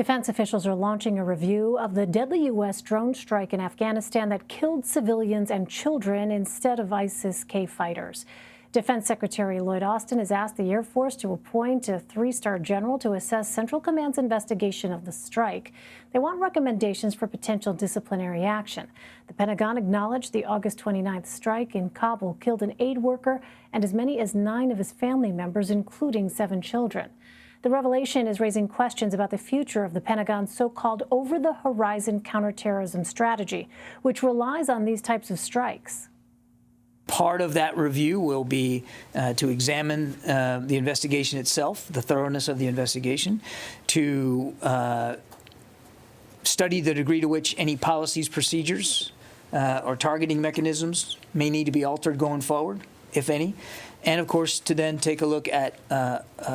Defense officials are launching a review of the deadly U.S. drone strike in Afghanistan that killed civilians and children instead of ISIS-K fighters. Defense Secretary Lloyd Austin has asked the Air Force to appoint a three-star general to assess Central Command's investigation of the strike. They want recommendations for potential disciplinary action. The Pentagon acknowledged the August 29th strike in Kabul killed an aid worker and as many as 9 of his family members, including 7 children. The revelation is raising questions about the future of the Pentagon's so-called over-the-horizon counterterrorism strategy, which relies on these types of strikes. Part of that review will be to examine the investigation itself, the thoroughness of the investigation, to study the degree to which any policies, procedures, or targeting mechanisms may need to be altered going forward, if any, and of course to then take a look at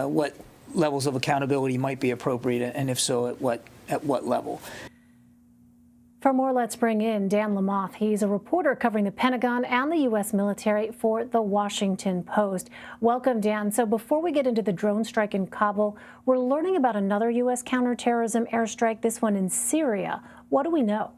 what levels of accountability might be appropriate, and if so, at what level. For more, let's bring in Dan Lamothe. He's a reporter covering the Pentagon and the U.S. military for The Washington Post. Welcome, Dan. So before we get into the drone strike in Kabul, we're learning about another U.S. counterterrorism airstrike, this one in Syria. What do we know?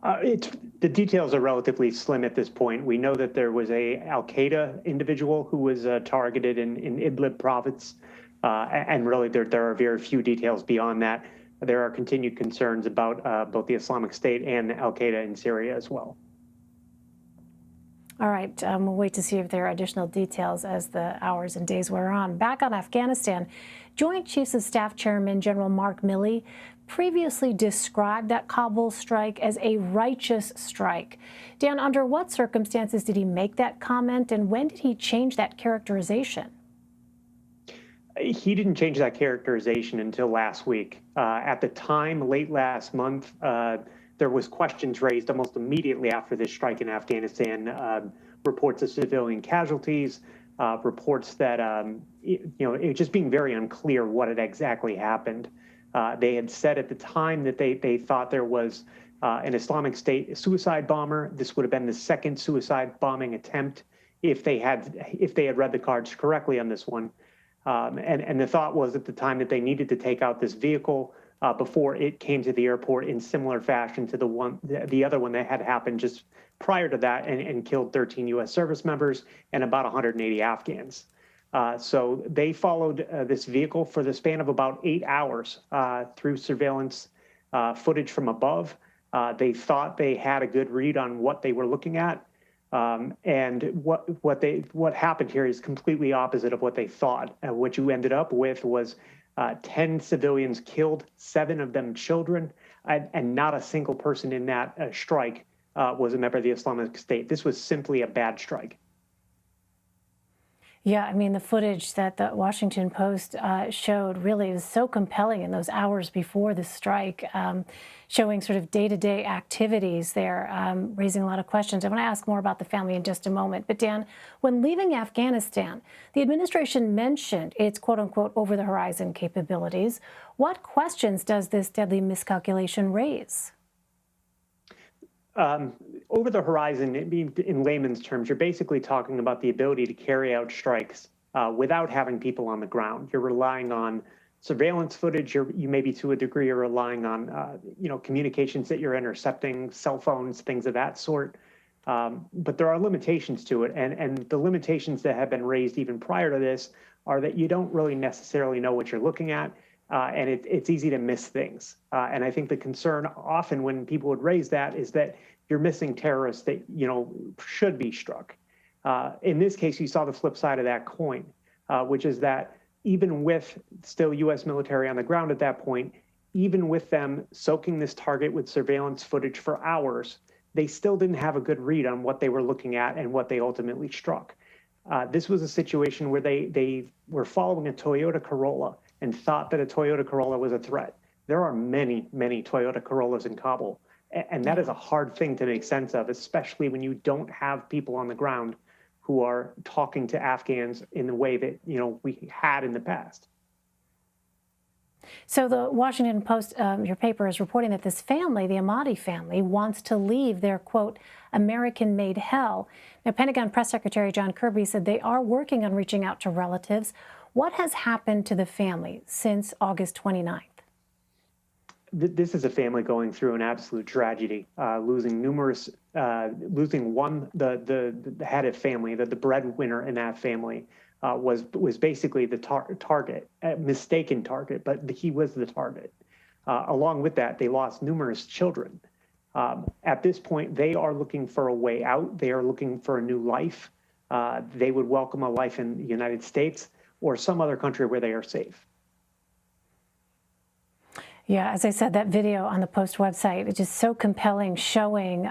The details are relatively slim at this point. We know that there was a al-Qaeda individual who was targeted in Idlib province, and really there are very few details beyond that. There are continued concerns about both the Islamic State and al-Qaeda in Syria as well. All right, we'll wait to see if there are additional details as the hours and days wear on. Back on Afghanistan, Joint Chiefs of Staff Chairman General Mark Milley previously described that Kabul strike as a righteous strike. Dan, under what circumstances did he make that comment, and when did he change that characterization? He didn't change that characterization until last week. At the time, late last month, there was questions raised almost immediately after this strike in Afghanistan. Reports of civilian casualties, reports that it just being very unclear what had exactly happened. They had said at the time that they thought there was an Islamic State suicide bomber. This would have been the second suicide bombing attempt if they had read the cards correctly on this one. And the thought was at the time that they needed to take out this vehicle before it came to the airport in similar fashion to the other one that had happened just prior to that and killed 13 U.S. service members and about 180 Afghans. So they followed this vehicle for the span of about 8 hours through surveillance footage from above. They thought they had a good read on what they were looking at. And what happened here is completely opposite of what they thought. What you ended up with was 10 civilians killed, 7 of them children, and not a single person in that strike was a member of the Islamic State. This was simply a bad strike. Yeah, I mean, the footage that the Washington Post showed really was so compelling in those hours before the strike, showing sort of day-to-day activities there, raising a lot of questions. I want to ask more about the family in just a moment. But Dan, when leaving Afghanistan, the administration mentioned its quote-unquote over-the-horizon capabilities. What questions does this deadly miscalculation raise? Over the horizon, in layman's terms, you're basically talking about the ability to carry out strikes without having people on the ground. You're relying on surveillance footage. You maybe to a degree are relying on communications that you're intercepting, cell phones, things of that sort. But there are limitations to it, and the limitations that have been raised even prior to this are that you don't really necessarily know what you're looking at, and it's easy to miss things. And I think the concern often when people would raise that is that you're missing terrorists that should be struck. In this case, you saw the flip side of that coin, which is that even with still U.S. military on the ground at that point, even with them soaking this target with surveillance footage for hours, they still didn't have a good read on what they were looking at and what they ultimately struck. This was a situation where they were following a Toyota Corolla and thought that a Toyota Corolla was a threat. There are many, many Toyota Corollas in Kabul, and that is a hard thing to make sense of, especially when you don't have people on the ground who are talking to Afghans in the way that we had in the past. So the Washington Post, your paper, is reporting that this family, the Lamothe family, wants to leave their, quote, American-made hell. Now, Pentagon Press Secretary John Kirby said they are working on reaching out to relatives. What has happened to the family since August 29th? this is a family going through an absolute tragedy, losing the head of family, the breadwinner in that family was basically the target, a mistaken target, but he was the target. Along with that, they lost numerous children. At this point, they are looking for a way out. They are looking for a new life. They would welcome a life in the United States or some other country where they are safe. Yeah, as I said, that video on the Post website is just so compelling, showing,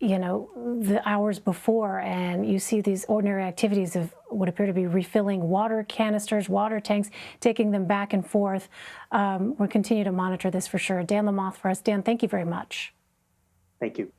you know, the hours before, and you see these ordinary activities of what appear to be refilling water canisters, water tanks, taking them back and forth. We'll continue to monitor this for sure. Dan Lamothe for us. Dan, thank you very much. Thank you.